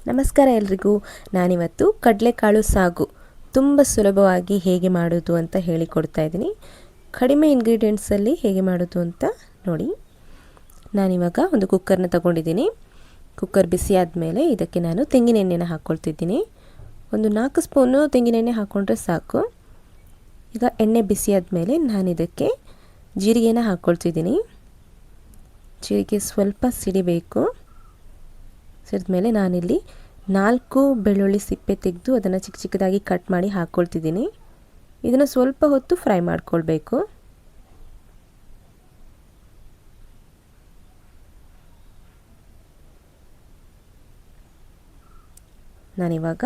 ನಮಸ್ಕಾರ ಎಲ್ರಿಗೂ. ನಾನಿವತ್ತು ಕಡಲೆಕಾಳು ಸಾಗು ತುಂಬ ಸುಲಭವಾಗಿ ಹೇಗೆ ಮಾಡೋದು ಅಂತ ಹೇಳಿಕೊಡ್ತಾ ಇದ್ದೀನಿ. ಕಡಿಮೆ ಇಂಗ್ರೀಡಿಯೆಂಟ್ಸಲ್ಲಿ ಹೇಗೆ ಮಾಡೋದು ಅಂತ ನೋಡಿ. ನಾನಿವಾಗ ಒಂದು ಕುಕ್ಕರ್ನ ತಗೊಂಡಿದ್ದೀನಿ. ಕುಕ್ಕರ್ ಬಿಸಿ ಆದಮೇಲೆ ಇದಕ್ಕೆ ನಾನು ತೆಂಗಿನ ಎಣ್ಣೆನ ಹಾಕ್ಕೊಳ್ತಿದ್ದೀನಿ. ಒಂದು 4 ಸ್ಪೂನು ತೆಂಗಿನ ಎಣ್ಣೆ ಹಾಕ್ಕೊಂಡ್ರೆ ಸಾಕು. ಈಗ ಎಣ್ಣೆ ಬಿಸಿ ಆದಮೇಲೆ ನಾನು ಇದಕ್ಕೆ ಜೀರಿಗೆನ ಹಾಕ್ಕೊಳ್ತಿದ್ದೀನಿ. ಜೀರಿಗೆ ಸ್ವಲ್ಪ ಸಿಡಿಬೇಕು. ಸಿಡಿದ್ಮೇಲೆ ನಾನಿಲ್ಲಿ 4 ಬೆಳ್ಳುಳ್ಳಿ ಸಿಪ್ಪೆ ತೆಗೆದು ಅದನ್ನು ಚಿಕ್ಕ ಚಿಕ್ಕದಾಗಿ ಕಟ್ ಮಾಡಿ ಹಾಕ್ಕೊಳ್ತಿದ್ದೀನಿ. ಇದನ್ನು ಸ್ವಲ್ಪ ಹೊತ್ತು ಫ್ರೈ ಮಾಡ್ಕೊಳ್ಬೇಕು. ನಾನಿವಾಗ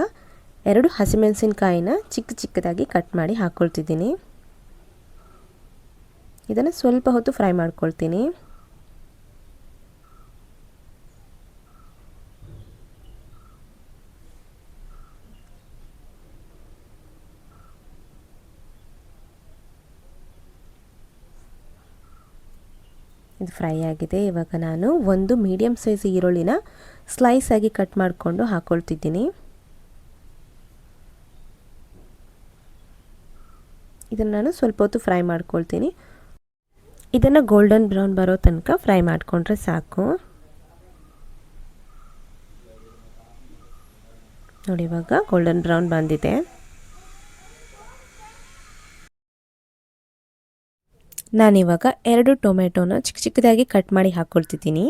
2 ಹಸಿಮೆಣಸಿನಕಾಯಿನ ಚಿಕ್ಕ ಚಿಕ್ಕದಾಗಿ ಕಟ್ ಮಾಡಿ ಹಾಕ್ಕೊಳ್ತಿದ್ದೀನಿ. ಇದನ್ನು ಸ್ವಲ್ಪ ಹೊತ್ತು ಫ್ರೈ ಮಾಡ್ಕೊಳ್ತೀನಿ. ಇದು ಫ್ರೈ ಆಗಿದೆ. ಇವಾಗ ನಾನು ಒಂದು ಮೀಡಿಯಮ್ ಸೈಜ್ ಈರುಳ್ಳಿನ ಸ್ಲೈಸ್ ಆಗಿ ಕಟ್ ಮಾಡಿಕೊಂಡು ಹಾಕ್ಕೊಳ್ತಿದ್ದೀನಿ. ಇದನ್ನು ನಾನು ಸ್ವಲ್ಪ ಹೊತ್ತು ಫ್ರೈ ಮಾಡ್ಕೊಳ್ತೀನಿ. ಇದನ್ನು ಗೋಲ್ಡನ್ ಬ್ರೌನ್ ಬರೋ ತನಕ ಫ್ರೈ ಮಾಡಿಕೊಂಡ್ರೆ ಸಾಕು. ನೋಡಿ, ಇವಾಗ ಗೋಲ್ಡನ್ ಬ್ರೌನ್ ಬಂದಿದೆ. ನಾನಿವಾಗ 2 ಟೊಮೆಟೊನ ಚಿಕ್ಕ ಚಿಕ್ಕದಾಗಿ ಕಟ್ ಮಾಡಿ ಹಾಕ್ಕೊಳ್ತಿದ್ದೀನಿ.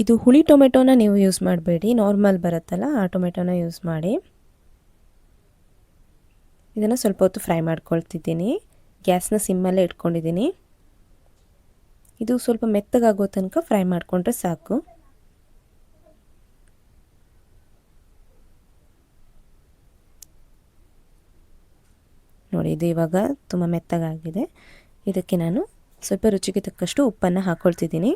ಇದು ಹುಳಿ ಟೊಮೆಟೊನ ನೀವು ಯೂಸ್ ಮಾಡಬೇಡಿ, ನಾರ್ಮಲ್ ಬರುತ್ತಲ್ಲ ಆ ಟೊಮೆಟೊನ ಯೂಸ್ ಮಾಡಿ. ಇದನ್ನು ಸ್ವಲ್ಪ ಹೊತ್ತು ಫ್ರೈ ಮಾಡ್ಕೊಳ್ತಿದ್ದೀನಿ. ಗ್ಯಾಸ್ನ ಸಿಮ್ಮಲ್ಲೇ ಇಟ್ಕೊಂಡಿದ್ದೀನಿ. ಇದು ಸ್ವಲ್ಪ ಮೆತ್ತಗಾಗೋ ತನಕ ಫ್ರೈ ಮಾಡಿಕೊಂಡ್ರೆ ಸಾಕು. ನೋಡಿ, ಇದು ಇವಾಗ ತುಂಬ ಮೆತ್ತಗಾಗಿದೆ. ಇದಕ್ಕೆ ನಾನು ಸ್ವಲ್ಪ ರುಚಿಗೆ ತಕ್ಕಷ್ಟು ಉಪ್ಪನ್ನು ಹಾಕ್ಕೊಳ್ತಿದ್ದೀನಿ.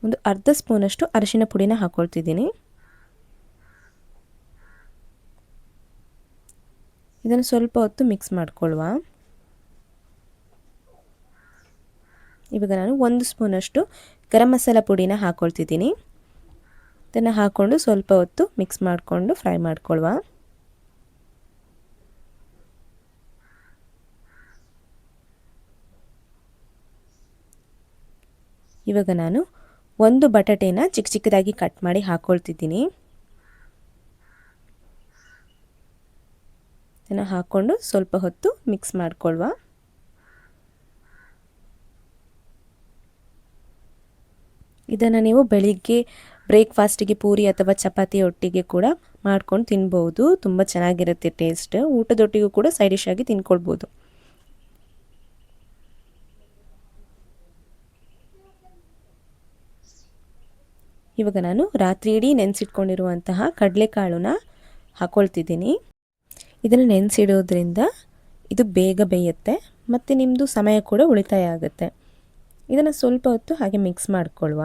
ಒಂದು ಅರ್ಧ ಸ್ಪೂನಷ್ಟು ಅರಿಶಿನ ಪುಡಿನ ಹಾಕ್ಕೊಳ್ತಿದ್ದೀನಿ. ಇದನ್ನು ಸ್ವಲ್ಪ ಹೊತ್ತು ಮಿಕ್ಸ್ ಮಾಡ್ಕೊಳ್ಳುವ. ಇವಾಗ ನಾನು 1 ಸ್ಪೂನಷ್ಟು ಗರಂ ಮಸಾಲ ಪುಡಿನ ಹಾಕ್ಕೊಳ್ತಿದ್ದೀನಿ. ಇದನ್ನು ಹಾಕ್ಕೊಂಡು ಸ್ವಲ್ಪ ಹೊತ್ತು ಮಿಕ್ಸ್ ಮಾಡಿಕೊಂಡು ಫ್ರೈ ಮಾಡ್ಕೊಳ್ಳುವ. ಇವಾಗ ನಾನು 1 ಬಟಾಟೆನ ಚಿಕ್ಕ ಚಿಕ್ಕದಾಗಿ ಕಟ್ ಮಾಡಿ ಹಾಕ್ಕೊಳ್ತಿದ್ದೀನಿ. ಇದನ್ನು ಹಾಕ್ಕೊಂಡು ಸ್ವಲ್ಪ ಹೊತ್ತು ಮಿಕ್ಸ್ ಮಾಡ್ಕೊಳ್ಳುವ. ಇದನ್ನು ನೀವು ಬೆಳಿಗ್ಗೆ ಬ್ರೇಕ್ಫಾಸ್ಟಿಗೆ ಪೂರಿ ಅಥವಾ ಚಪಾತಿ ಒಟ್ಟಿಗೆ ಕೂಡ ಮಾಡ್ಕೊಂಡು ತಿನ್ಬೋದು. ತುಂಬ ಚೆನ್ನಾಗಿರುತ್ತೆ ಟೇಸ್ಟ್. ಊಟದೊಟ್ಟಿಗೂ ಕೂಡ ಸೈಡ್ ಡಿಶ್ ಆಗಿ ತಿನ್ಕೊಳ್ಬೋದು. ಇವಾಗ ನಾನು ರಾತ್ರಿ ಇಡೀ ನೆನೆಸಿಟ್ಕೊಂಡಿರುವಂತಹ ಕಡಲೆಕಾಳನ್ನ ಹಾಕ್ಕೊಳ್ತಿದ್ದೀನಿ. ಇದನ್ನು ನೆನೆಸಿಡೋದ್ರಿಂದ ಇದು ಬೇಗ ಬೇಯುತ್ತೆ ಮತ್ತು ನಿಮ್ಮದು ಸಮಯ ಕೂಡ ಉಳಿತಾಯ ಆಗುತ್ತೆ. ಇದನ್ನು ಸ್ವಲ್ಪ ಹೊತ್ತು ಹಾಗೆ ಮಿಕ್ಸ್ ಮಾಡ್ಕೊಳ್ಳುವ.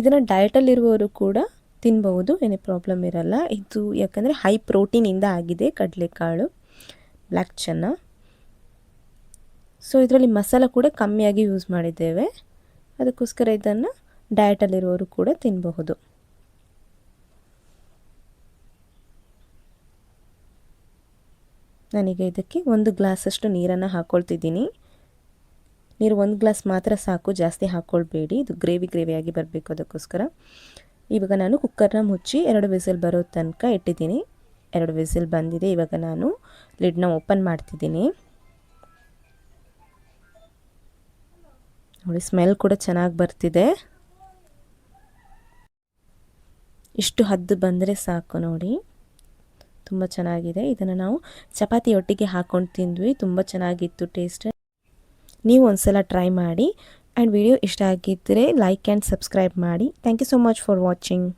ಇದನ್ನು ಡಯಟಲ್ಲಿರುವವರು ಕೂಡ ತಿನ್ಬಹುದು, ಏನೇ ಪ್ರಾಬ್ಲಮ್ ಇರಲ್ಲ. ಇದು ಯಾಕಂದರೆ ಹೈ ಪ್ರೋಟೀನಿಂದ ಆಗಿದೆ ಕಡಲೆಕಾಳು, ಬ್ಲ್ಯಾಕ್ ಚೆನ್ನ. ಸೊ ಇದರಲ್ಲಿ ಮಸಾಲ ಕೂಡ ಕಮ್ಮಿಯಾಗಿ ಯೂಸ್ ಮಾಡಿದ್ದೇವೆ. ಅದಕ್ಕೋಸ್ಕರ ಇದನ್ನು ಡಯಟಲ್ಲಿರುವವರು ಕೂಡ ತಿನ್ನಬಹುದು. ನಾನೀಗ ಇದಕ್ಕೆ 1 ಗ್ಲಾಸಷ್ಟು ನೀರನ್ನು ಹಾಕ್ಕೊಳ್ತಿದ್ದೀನಿ. ನೀರು 1 ಗ್ಲಾಸ್ ಮಾತ್ರ ಸಾಕು, ಜಾಸ್ತಿ ಹಾಕ್ಕೊಳ್ಬೇಡಿ. ಇದು ಗ್ರೇವಿಯಾಗಿ ಬರಬೇಕು, ಅದಕ್ಕೋಸ್ಕರ. ಇವಾಗ ನಾನು ಕುಕ್ಕರ್ನ ಮುಚ್ಚಿ 2 ವಿಸಿಲ್ ಬರೋ ತನಕ ಇಟ್ಟಿದ್ದೀನಿ. 2 ವಿಸಿಲ್ ಬಂದಿದೆ. ಇವಾಗ ನಾನು ಲಿಡ್ನ ಓಪನ್ ಮಾಡ್ತಿದ್ದೀನಿ. ನೋಡಿ, ಸ್ಮೆಲ್ ಕೂಡ ಚೆನ್ನಾಗಿ ಬರ್ತಿದೆ. ಇಷ್ಟು ಹದ್ದು ಬಂದರೆ ಸಾಕು. ನೋಡಿ, ತುಂಬ ಚೆನ್ನಾಗಿದೆ. ಇದನ್ನು ನಾವು ಚಪಾತಿ ಒಟ್ಟಿಗೆ ಹಾಕ್ಕೊಂಡು ತಿಂದ್ವಿ. ತುಂಬ ಚೆನ್ನಾಗಿತ್ತು ಟೇಸ್ಟ್. ನೀವು ಒಂದ್ಸಲ ಟ್ರೈ ಮಾಡಿ. ಆ್ಯಂಡ್ ವಿಡಿಯೋ ಇಷ್ಟ ಆಗಿದ್ದರೆ ಲೈಕ್ ಆ್ಯಂಡ್ ಸಬ್ಸ್ಕ್ರೈಬ್ ಮಾಡಿ. Thank you so much for watching.